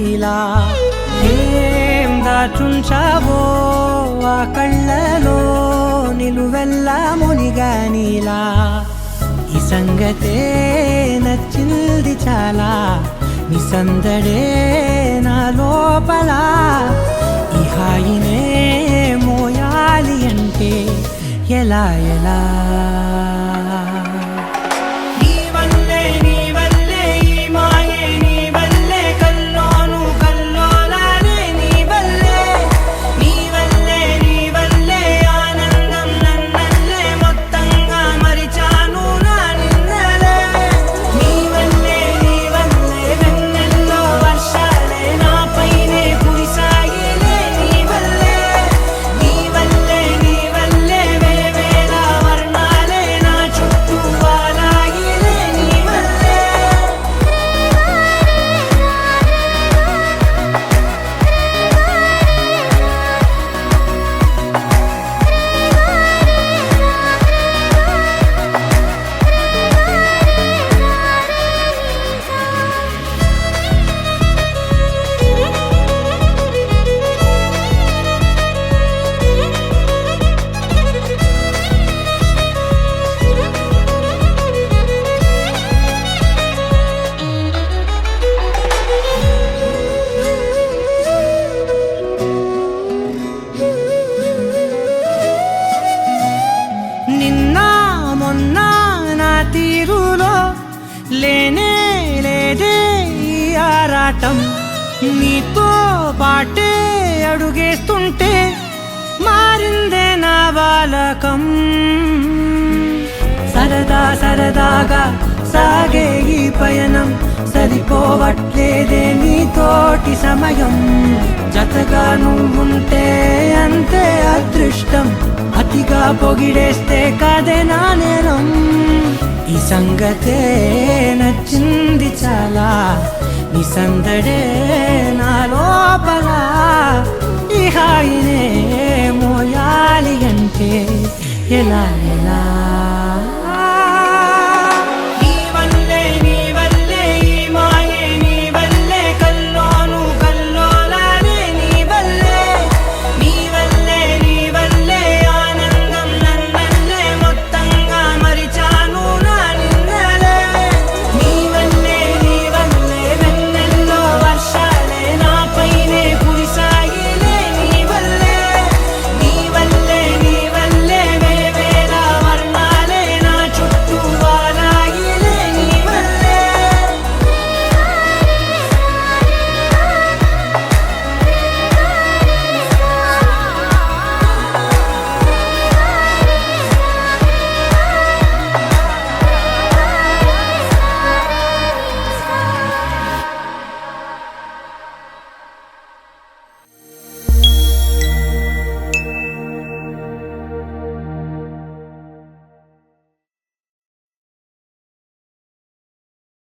నీలా ఏం దాచుంచావో ఆ కళ్ళలో నిలువెల్లా మునిగా నీలా ఈ సంగతే నచ్చింది చాలా నీ సందడే నా లోపల ఈ హాయినే మోయాలి అంటే ఎలా ఎలా తీరులో లేనే లేదే ఈ ఆరాటం నీతో పాటే అడుగేస్తుంటే మారిందే నా బాలకం సరదా సరదాగా సాగే ఈ పయనం సరిపోవట్లేదే నీతోటి సమయం జతగా నువ్వుంటే అంతే అదృష్టం అతిగా పొగిడేస్తే కదే నా నేరం ఈ సంగతే నచ్చింది చాలా నీ సందడే నా లోపల ఈ హాయినే మోయాలి అంటే ఎలా ఎలా